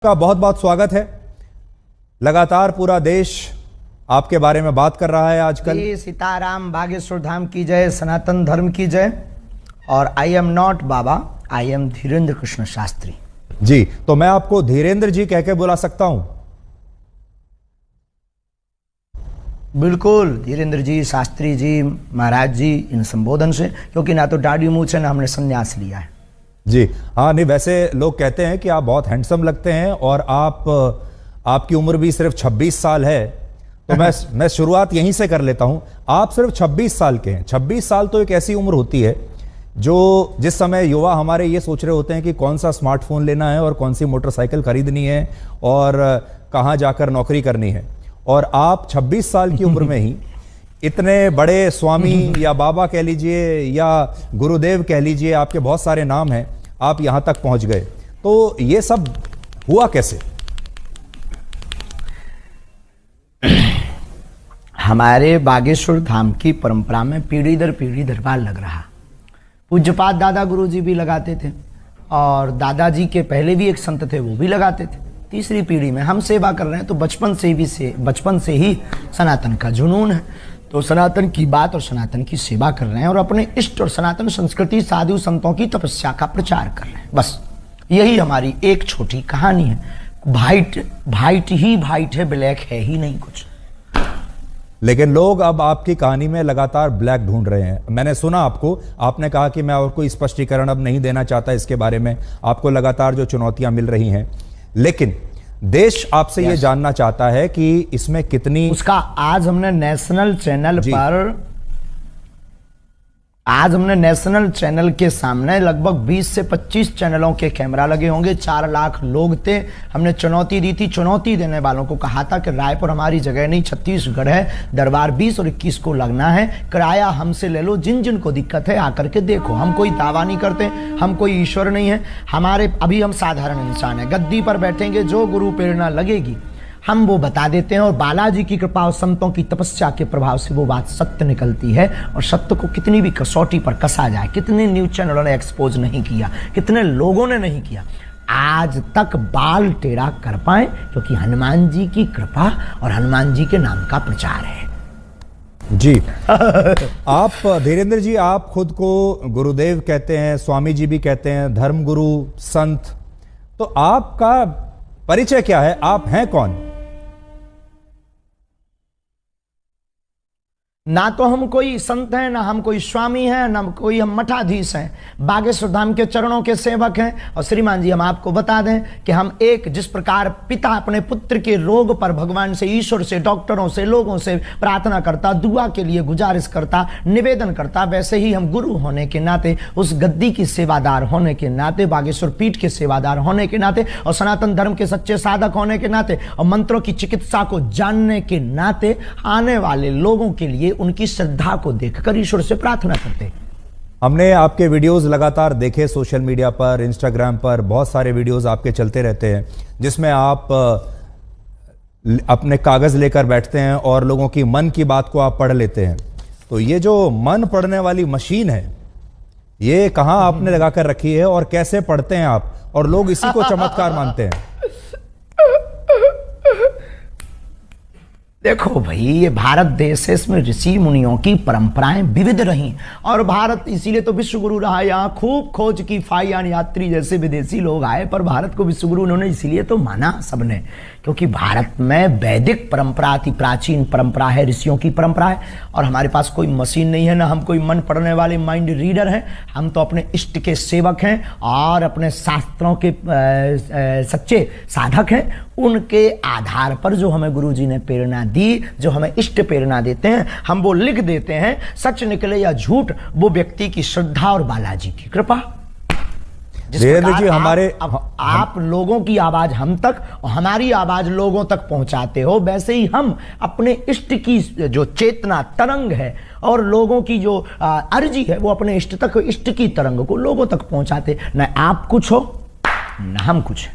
का बहुत बहुत स्वागत है। लगातार पूरा देश आपके बारे में बात कर रहा है आजकल। सीताराम, बागेश्वर धाम की जय, सनातन धर्म की जय। और I am not baba, I am Dhirendra Krishna Shastri ji. तो मैं आपको धीरेन्द्र जी कह के बुला सकता हूं? बिल्कुल, धीरेन्द्र जी, शास्त्री जी, महाराज जी, इन संबोधन से, क्योंकि ना तो दाढ़ी मूछ है ना हमने संन्यास लिया है जी। हाँ, नहीं वैसे लोग कहते हैं कि आप बहुत हैंडसम लगते हैं और आपकी उम्र भी सिर्फ 26 साल है। तो मैं शुरुआत यहीं से कर लेता हूं। आप सिर्फ 26 साल के हैं। 26 साल तो एक ऐसी उम्र होती है जिस समय युवा हमारे ये सोच रहे होते हैं कि कौन सा स्मार्टफोन लेना है और कौन सी मोटरसाइकिल खरीदनी है और कहाँ जाकर नौकरी करनी है, और आप 26 साल की उम्र में ही इतने बड़े स्वामी या बाबा कह लीजिए या गुरुदेव कह लीजिए, आपके बहुत सारे नाम हैं, आप यहां तक पहुंच गए। तो ये सब हुआ कैसे? हमारे बागेश्वर धाम की परंपरा में पीढ़ी दर पीढ़ी दरबार लग रहा। पूज्यपाद दादा गुरु जी भी लगाते थे और दादाजी के पहले भी एक संत थे, वो भी लगाते थे। तीसरी पीढ़ी में हम सेवा कर रहे हैं, तो बचपन से ही सनातन का जुनून है। तो सनातन की बात और सनातन की सेवा कर रहे हैं और अपने इष्ट और सनातन संस्कृति, साधु संतों की तपस्या का प्रचार कर रहे हैं। बस यही हमारी एक छोटी कहानी है। वाइट ही वाइट है, ब्लैक है ही नहीं कुछ। लेकिन लोग अब आपकी कहानी में लगातार ब्लैक ढूंढ रहे हैं। मैंने सुना आपने कहा कि मैं और कोई स्पष्टीकरण अब नहीं देना चाहता इसके बारे में। आपको लगातार जो चुनौतियां मिल रही हैं, लेकिन देश आपसे ये जानना चाहता है कि इसमें कितनी उसका आज हमने नेशनल चैनल के सामने लगभग 20 से 25 चैनलों के कैमरा लगे होंगे। 4 लाख लोग थे। हमने चुनौती दी थी। चुनौती देने वालों को कहा था कि रायपुर हमारी जगह नहीं, छत्तीसगढ़ है, दरबार 20 और 21 को लगना है, किराया हमसे ले लो, जिन को दिक्कत है आकर के देखो। हम कोई दावा नहीं करते, हम कोई ईश्वर नहीं है। अभी हम साधारण इंसान है। गद्दी पर बैठेंगे, जो गुरु प्रेरणा लगेगी हम वो बता देते हैं, और बालाजी की कृपा और संतों की तपस्या के प्रभाव से वो बात सत्य निकलती है। और सत्य को कितनी भी कसौटी पर कसा जाए, कितने न्यूज चैनलों ने एक्सपोज नहीं किया, कितने लोगों ने नहीं किया, आज तक बाल टेढ़ा कर पाए, क्योंकि हनुमान जी की कृपा और हनुमान जी के नाम का प्रचार है जी। आप धीरेन्द्र जी, आप खुद को गुरुदेव कहते हैं, स्वामी जी भी कहते हैं, धर्मगुरु, संत। तो आपका परिचय क्या है? आप हैं कौन? ना तो हम कोई संत हैं, ना हम कोई स्वामी हैं, ना कोई हम मठाधीश हैं। बागेश्वर धाम के चरणों के सेवक हैं। और श्रीमान जी, हम आपको बता दें कि हम जिस प्रकार पिता अपने पुत्र के रोग पर भगवान से, ईश्वर से, डॉक्टरों से, लोगों से प्रार्थना करता, दुआ के लिए गुजारिश करता, निवेदन करता, वैसे ही हम गुरु होने के नाते, उस गद्दी की सेवादार होने के नाते, बागेश्वर पीठ के सेवादार होने के नाते, और सनातन धर्म के सच्चे साधक होने के नाते, और मंत्रों की चिकित्सा को जानने के नाते, आने वाले लोगों के लिए उनकी श्रद्धा को देखकर ईश्वर से प्रार्थना करते। हमने आपके वीडियोस लगातार देखे सोशल मीडिया पर, इंस्टाग्राम पर बहुत सारे वीडियोस आपके चलते रहते हैं, जिसमें आप अपने कागज लेकर बैठते हैं और लोगों की मन की बात को आप पढ़ लेते हैं। तो ये जो मन पढ़ने वाली मशीन है, ये कहां आपने लगाकर रखी है और कैसे पढ़ते हैं आप? और लोग इसी को चमत्कार मानते हैं। देखो भाई, ये भारत देश है, इसमें ऋषि मुनियों की परंपराएं विविध रही, और भारत इसीलिए तो विश्व गुरु रहा। यहाँ खूब खोज की फाइयान यात्री जैसे विदेशी लोग आए, पर भारत को विश्व गुरु उन्होंने इसीलिए तो माना सबने, क्योंकि भारत में वैदिक परंपरा, अति प्राचीन परंपरा है, ऋषियों की परंपरा है। और हमारे पास कोई मशीन नहीं है, ना हम कोई मन पढ़ने वाले माइंड रीडर हैं। हम तो अपने इष्ट के सेवक हैं और अपने शास्त्रों के सच्चे साधक हैं। उनके आधार पर जो हमें गुरुजी ने प्रेरणा दी, जो हमें इष्ट प्रेरणा देते हैं, हम वो लिख देते हैं। सच निकले या झूठ, वो व्यक्ति की श्रद्धा और बालाजी की कृपा। जी, आप लोगों की आवाज हम तक और हमारी आवाज लोगों तक पहुंचाते हो, वैसे ही हम अपने इष्ट की जो चेतना तरंग है और लोगों की जो अर्जी है, वो अपने इष्ट तक, इष्ट की तरंग को लोगों तक पहुंचाते। न आप कुछ हो, न हम कुछ।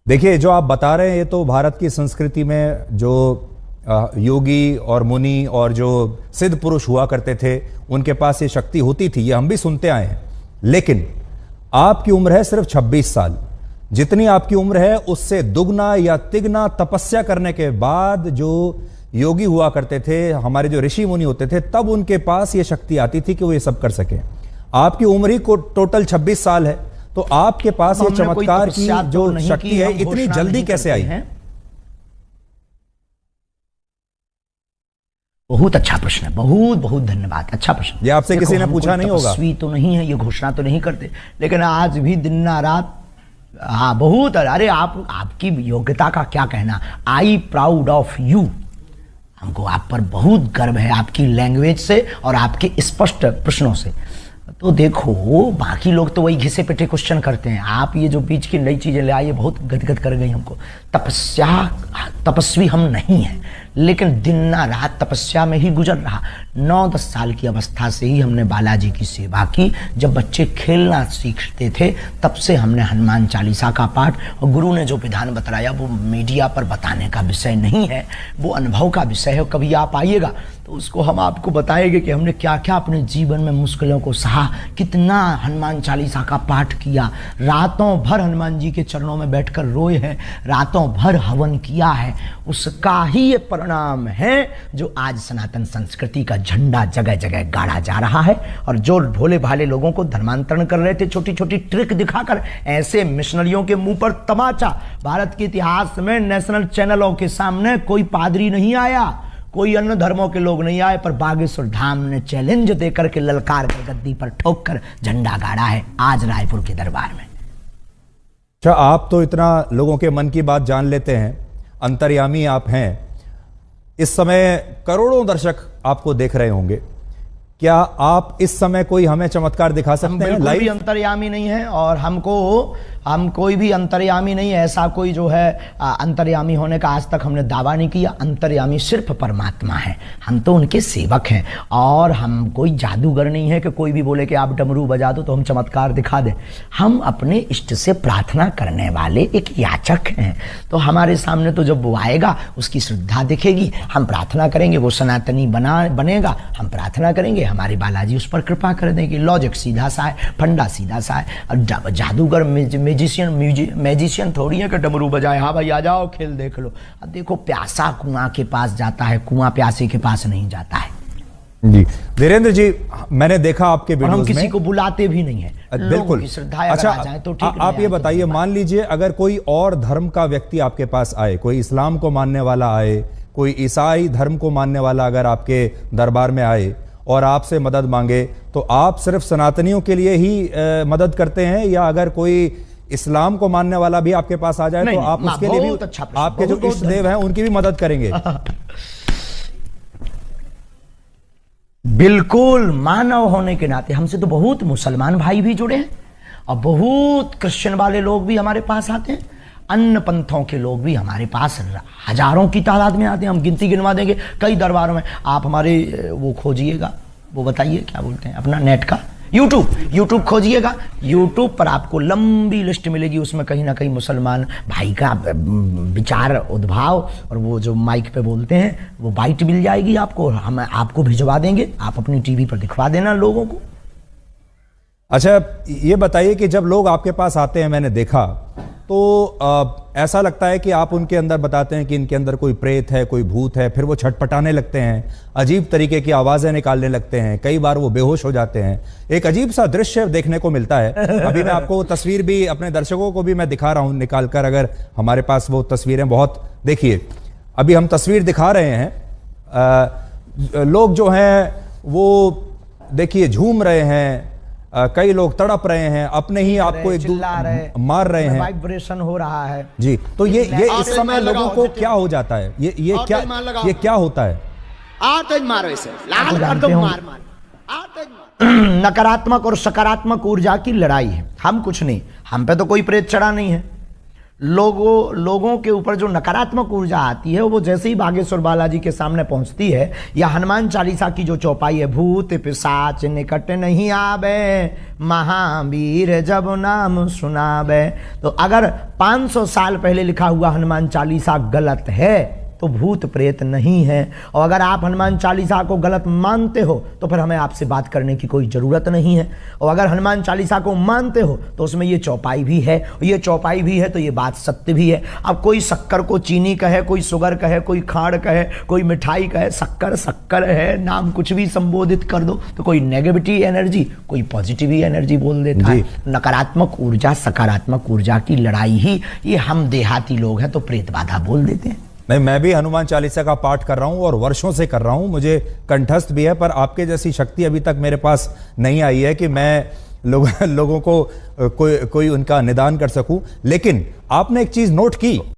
देखिए, जो आप बता रहे हैं, ये तो भारत की संस्कृति में जो योगी और मुनि और जो सिद्ध पुरुष हुआ करते थे, उनके पास ये शक्ति होती थी, ये हम भी सुनते आए हैं। लेकिन आपकी उम्र है सिर्फ 26 साल। जितनी आपकी उम्र है उससे दुगना या तिगना तपस्या करने के बाद जो योगी हुआ करते थे, हमारे जो ऋषि मुनि होते थे, तब उनके पास ये शक्ति आती थी कि वो ये सब कर सके। आपकी उम्र ही को टोटल 26 साल है, तो आपके पास ये चमत्कार की जो शक्ति है इतनी जल्दी कैसे आई है? बहुत अच्छा प्रश्न है, बहुत बहुत धन्यवाद, अच्छा प्रश्न। ये आपसे किसी ने पूछा नहीं होगा? तपस्वी तो नहीं है, ये घोषणा तो नहीं करते, लेकिन आज भी दिन रात, हाँ बहुत। अरे आपकी योग्यता का क्या कहना, आई प्राउड ऑफ यू। हमको आप पर बहुत गर्व है, आपकी लैंग्वेज से और आपके स्पष्ट प्रश्नों से। तो देखो, बाकी लोग तो वही घिसे पिटे क्वेश्चन करते हैं, आप ये जो बीच की नई चीजें ले आई, बहुत गदगद कर गई हमको। तपस्वी हम नहीं हैं, लेकिन दिन रात तपस्या में ही गुजर रहा। 9-10 साल की अवस्था से ही हमने बालाजी की सेवा की। जब बच्चे खेलना सीखते थे तब से हमने हनुमान चालीसा का पाठ, और गुरु ने जो विधान बताया वो मीडिया पर बताने का विषय नहीं है, वो अनुभव का विषय है। कभी आप आइएगा तो उसको हम आपको बताएंगे कि हमने क्या क्या अपने जीवन में मुश्किलों को सहा, कितना हनुमान चालीसा का पाठ किया, रातों भर हनुमान जी के चरणों में बैठकर रोए हैं, रातों भर हवन किया है। उसका ही ये परिणाम है जो आज सनातन संस्कृति का झंडा जगह जगह गाड़ा जा रहा है। और जो भोले भाले लोगों को धर्मांतरण कर रहे थे छोटी छोटी ट्रिक दिखाकर, ऐसे मिशनरियों के मुंह पर तमाचा। भारत के इतिहास में नेशनल चैनलों के सामने कोई पादरी नहीं आया, कोई अन्य धर्मों के लोग नहीं आए, पर बागेश्वर धाम ने चैलेंज देकर के ललकार कर गद्दी पर ठोक कर झंडा गाड़ा है आज रायपुर के दरबार में। अच्छा, आप तो इतना लोगों के मन की बात जान लेते हैं, अंतर्यामी आप हैं। इस समय करोड़ों दर्शक आपको देख रहे होंगे, क्या आप इस समय कोई हमें चमत्कार दिखा सकते हैं? लाइव भी अंतर्यामी नहीं है, और हम कोई भी अंतर्यामी नहीं है। ऐसा कोई जो है अंतर्यामी होने का आज तक हमने दावा नहीं किया। अंतर्यामी सिर्फ परमात्मा है, हम तो उनके सेवक हैं। और हम कोई जादूगर नहीं है कि कोई भी बोले कि आप डमरू बजा दो तो हम चमत्कार दिखा दें। हम अपने इष्ट से प्रार्थना करने वाले एक याचक हैं। तो हमारे सामने तो जब वो आएगा उसकी श्रद्धा दिखेगी, हम प्रार्थना करेंगे, वो सनातनी बनेगा, हम प्रार्थना करेंगे, हमारे बालाजी उस पर कृपा कर देंगे। लॉजिक सीधा सा है, फंडा सीधा सा है। और जादूगर मैजिशियन थोड़ी है कि डमरू बजाए, हाँ भाई आ जाओ खेल देख लो। अब देखो, प्यासा कुआं के पास जाता है, कुआं प्यासे के पास नहीं जाता है। जी वीरेंद्र जी, मैंने देखा आपके वीडियोस में, हम किसी को बुलाते भी नहीं है, बिल्कुल की श्रद्धा अच्छा आ जाए तो ठीक। आप ये बताइए, मान लीजिए अगर कोई और धर्म का व्यक्ति आपके पास आए, कोई इस्लाम को मानने वाला आए, कोई ईसाई धर्म को मानने वाला अगर आपके दरबार में आए और आपसे मदद मांगे, तो आप सिर्फ सनातनियों के लिए ही मदद करते हैं, या अगर कोई इस्लाम को मानने वाला भी आपके पास आ जाए तो आप उसके लिए भी आपके जो इष्ट देव हैं उनकी भी मदद करेंगे? बिल्कुल, मानव होने के नाते हमसे तो बहुत मुसलमान भाई भी जुड़े हैं, और बहुत क्रिश्चियन वाले लोग भी हमारे पास आते हैं, अन्य पंथों के लोग भी हमारे पास हजारों की तादाद में आते हैं। हम गिनती गिनवा देंगे कई दरबारों में। आप हमारे वो खोजिएगा, वो बताइए क्या बोलते हैं अपना नेट का, यूट्यूब खोजिएगा, यूट्यूब पर आपको लंबी लिस्ट मिलेगी। उसमें कहीं ना कहीं मुसलमान भाई का विचार उद्भाव और वो जो माइक पे बोलते हैं वो बाइट मिल जाएगी आपको, हम आपको भिजवा देंगे, आप अपनी टीवी पर दिखवा देना लोगों को। अच्छा, ये बताइए कि जब लोग आपके पास आते हैं, मैंने देखा तो ऐसा लगता है कि आप उनके अंदर बताते हैं कि इनके अंदर कोई प्रेत है, कोई भूत है, फिर वो छटपटाने लगते हैं, अजीब तरीके की आवाजें निकालने लगते हैं, कई बार वो बेहोश हो जाते हैं, एक अजीब सा दृश्य देखने को मिलता है। अभी मैं आपको तस्वीर भी अपने दर्शकों को भी मैं दिखा रहा हूं निकालकर, अगर हमारे पास वो तस्वीरें, बहुत देखिए अभी हम तस्वीर दिखा रहे हैं, लोग जो हैं वो देखिए झूम रहे हैं, कई लोग तड़प रहे हैं, अपने ही आपको एक मार रहे हैं, वाइब्रेशन हो रहा है जी। तो ये इस समय लोगों को क्या हो जाता है, ये क्या होता है? नकारात्मक और सकारात्मक ऊर्जा की लड़ाई है। हम कुछ नहीं, हम पे तो कोई प्रेत चढ़ा नहीं है। लोगों के ऊपर जो नकारात्मक ऊर्जा आती है वो जैसे ही बागेश्वर बालाजी के सामने पहुंचती है, या हनुमान चालीसा की जो चौपाई है, भूत पिशाच निकट नहीं आवे, महावीर जब नाम सुनावे। तो अगर 500 साल पहले लिखा हुआ हनुमान चालीसा गलत है तो भूत प्रेत नहीं है। और अगर आप हनुमान चालीसा को गलत मानते हो तो फिर हमें आपसे बात करने की कोई ज़रूरत नहीं है। और अगर हनुमान चालीसा को मानते हो तो उसमें ये चौपाई भी है, और ये चौपाई भी है तो ये बात सत्य भी है। अब कोई शक्कर को चीनी कहे, कोई शुगर कहे, कोई खाड़ कहे, कोई मिठाई कहे, शक्कर शक्कर है, नाम कुछ भी संबोधित कर दो तो कोई नेगेटिव एनर्जी, कोई पॉजिटिव एनर्जी बोल देता है। नकारात्मक ऊर्जा सकारात्मक ऊर्जा की लड़ाई ही ये हम देहाती लोग हैं तो प्रेत बाधा बोल देते हैं। नहीं, मैं भी हनुमान चालीसा का पाठ कर रहा हूं और वर्षों से कर रहा हूं, मुझे कंठस्थ भी है, पर आपके जैसी शक्ति अभी तक मेरे पास नहीं आई है कि मैं लोगों को कोई उनका निदान कर सकूं। लेकिन आपने एक चीज नोट की,